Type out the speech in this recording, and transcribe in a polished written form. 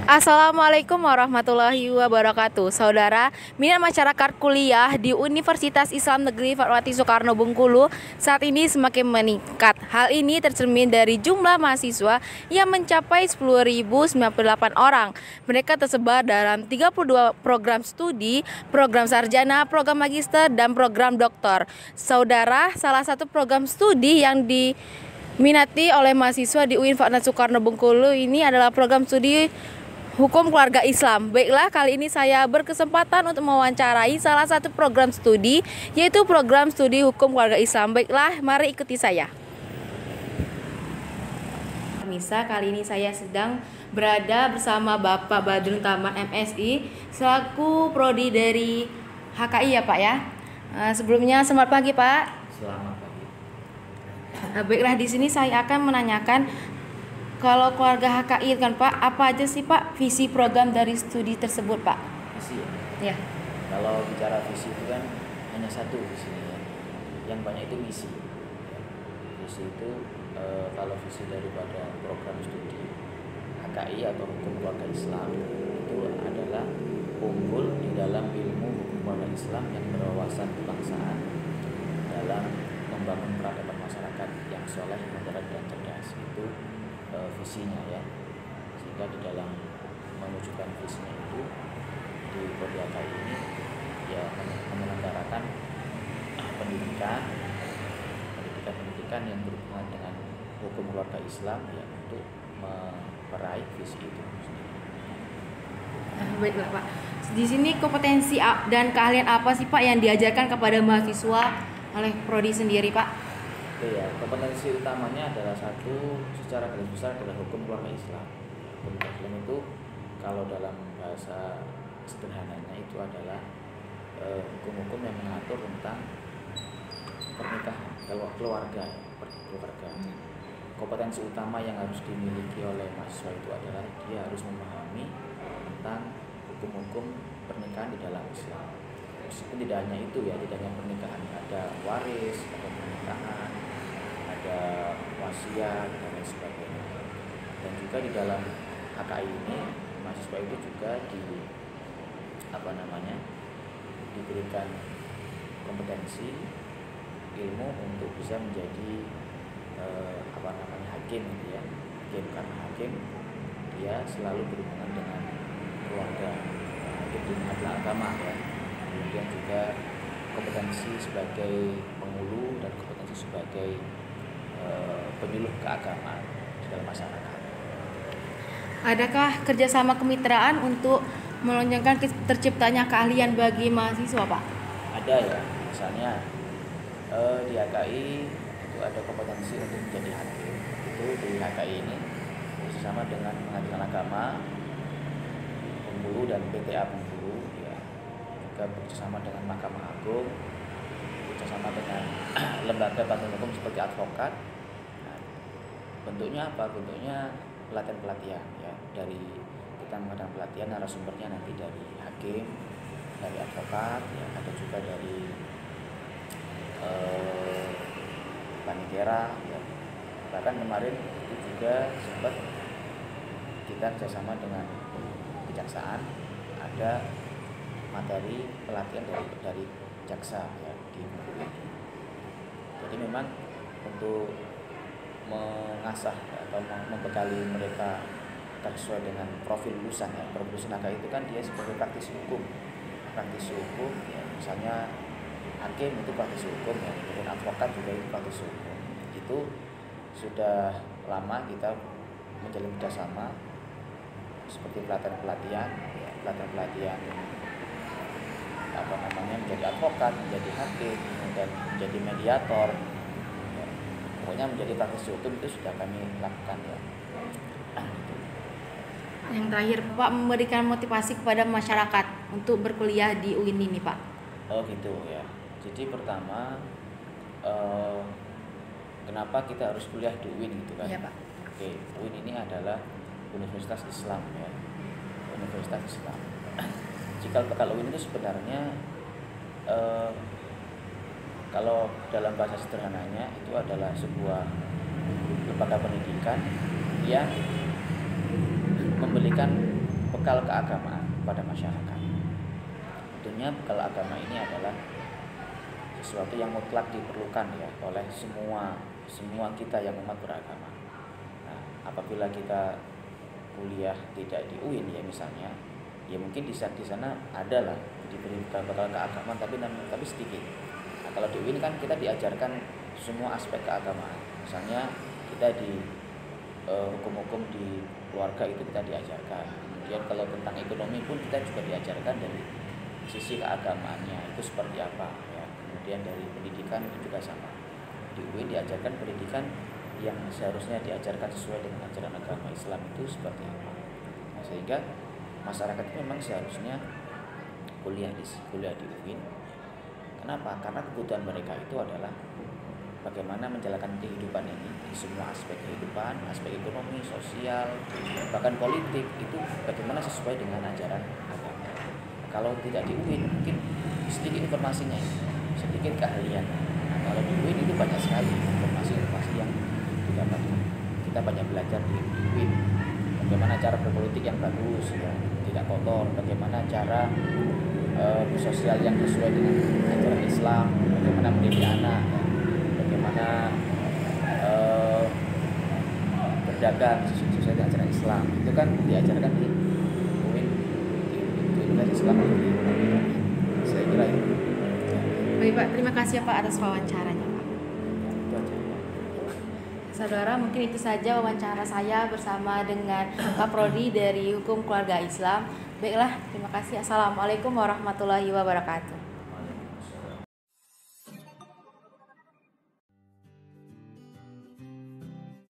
Assalamualaikum warahmatullahi wabarakatuh. Saudara, minat masyarakat kuliah di Universitas Islam Negeri Fatmawati Soekarno Bengkulu saat ini semakin meningkat. Hal ini tercermin dari jumlah mahasiswa yang mencapai 10.098 orang. Mereka tersebar dalam 32 program studi, program sarjana, program magister, dan program doktor. Saudara, salah satu program studi yang diminati oleh mahasiswa di UIN Fatmawati Soekarno Bengkulu ini adalah program studi Hukum Keluarga Islam. Baiklah, kali ini saya berkesempatan untuk mewawancarai salah satu program studi, yaitu program studi Hukum Keluarga Islam. Baiklah, mari ikuti saya. Misa, kali ini saya sedang berada bersama Bapak Badrun Taman MSI selaku prodi dari HKI ya Pak ya. Sebelumnya selamat pagi Pak. Selamat pagi. Baiklah, di sini saya akan menanyakan, kalau keluarga HKI kan Pak, apa aja sih Pak visi program dari studi tersebut Pak? Visi ya? Ya. Kalau bicara visi itu kan hanya satu visinya ya. Yang banyak itu misi ya. Visi itu kalau visi daripada program studi HKI atau Hukum Keluarga Islam itu adalah unggul di dalam ilmu hukum keluarga Islam yang berwawasan kebangsaan dalam membangun peradaban masyarakat yang soleh, moderat, dan cerdas. Itu visinya ya, sehingga di dalam mewujudkan visinya itu di prodi HKI ini ya menyelenggarakan pendidikan yang berhubungan dengan hukum keluarga Islam ya untuk meraih visi itu. Baiklah Pak. Di sini kompetensi dan keahlian apa sih Pak yang diajarkan kepada mahasiswa oleh prodi sendiri Pak? Oke ya, kompetensi utamanya adalah satu, secara garis besar adalah hukum keluarga Islam. Hukum keluarga Islam itu kalau dalam bahasa sederhananya itu adalah hukum-hukum yang mengatur tentang pernikahan, keluarga. Kompetensi utama yang harus dimiliki oleh mahasiswa itu adalah dia harus memahami tentang hukum-hukum pernikahan di dalam Islam. Meskipun tidak hanya itu ya, tidak hanya pernikahan, ada waris, ada pernikahan, ada wasiat dan lain sebagainya. Dan juga di dalam HKI ini mahasiswa itu juga diberikan kompetensi ilmu untuk bisa menjadi hakim gitu ya. Hakim, karena hakim dia selalu berhubungan dengan keluarga, hakim di pengadilan agama ya. Kemudian juga kompetensi sebagai penghulu dan kompetensi sebagai penyuluh keagamaan di dalam masyarakat. Adakah kerjasama kemitraan untuk melonjakkan terciptanya keahlian bagi mahasiswa Pak? Ada ya, misalnya di HKI itu ada kompetensi untuk menjadi hakim. Itu di HKI ini bersama dengan pengadilan agama, Bengkulu dan PTA Bengkulu ya, juga bersama dengan Mahkamah Agung, bersama dengan lembaga bantuan hukum seperti advokat. Nah, bentuknya apa? Bentuknya pelatihan ya, dari kita mengadakan pelatihan, narasumbernya nanti dari hakim, dari advokat ya, ada juga dari panitera ya. Bahkan kemarin itu juga sempat kita kerjasama dengan kejaksaan, ada materi pelatihan dari jaksa ya di Bengkulu ini. Jadi memang untuk mengasah atau membekali mereka sesuai dengan profil lulusan ya. Profil lulusan HKI itu kan dia sebagai praktisi hukum ya, misalnya hakim itu praktisi hukum ya, kemudian advokat juga itu praktisi hukum. Itu sudah lama kita menjalin kerjasama seperti pelatihan menjadi advokat, menjadi hakim, dan menjadi mediator ya. Pokoknya menjadi praktisi hukum itu sudah kami lakukan ya. Yang terakhir Pak, memberikan motivasi kepada masyarakat untuk berkuliah di UIN ini Pak. Oh gitu ya. Jadi pertama kenapa kita harus kuliah di UIN gitu kan? Iya Pak. Oke, UIN ini adalah Universitas Islam ya. Universitas Islam. Cikal UIN itu sebenarnya kalau dalam bahasa sederhananya itu adalah sebuah lembaga pendidikan yang memberikan bekal keagamaan pada masyarakat. Tentunya bekal agama ini adalah sesuatu yang mutlak diperlukan ya oleh semua kita yang umat beragama. Nah, apabila kita kuliah tidak di UIN ya misalnya, ya mungkin di sana ada lah diberi bekal keagamaan tapi sedikit. Nah, kalau di UIN kan kita diajarkan semua aspek keagamaan. Misalnya kita di hukum-hukum di keluarga itu kita diajarkan. Kemudian kalau tentang ekonomi pun kita juga diajarkan dari sisi keagamaannya itu seperti apa ya. Kemudian dari pendidikan itu juga sama. Di UIN diajarkan pendidikan yang seharusnya diajarkan sesuai dengan ajaran agama Islam itu seperti apa. Nah, sehingga masyarakat itu memang seharusnya kuliah di UIN. Kenapa? Karena kebutuhan mereka itu adalah bagaimana menjalankan kehidupan ini di semua aspek kehidupan, aspek ekonomi, sosial, bahkan politik itu bagaimana sesuai dengan ajaran agama. Kalau tidak di UIN mungkin sedikit informasinya, sedikit keahlian. Nah, kalau di UIN itu banyak sekali informasi yang didapatkan. Kita banyak belajar di UIN bagaimana cara berpolitik yang bagus, ya, tidak kotor, bagaimana cara bersosial yang sesuai dengan ajaran Islam, bagaimana mendidik anak, bagaimana berdagang sesuai dengan ajaran Islam. Itu kan diajarkan di UIN, di Universitas Islam di saya kira itu. Baik Pak, terima kasih ya Pak atas wawancaranya Pak. Itu aja. Saudara, mungkin itu saja wawancara saya bersama dengan Kaprodi dari Hukum Keluarga Islam. Baiklah, terima kasih. Assalamualaikum warahmatullahi wabarakatuh.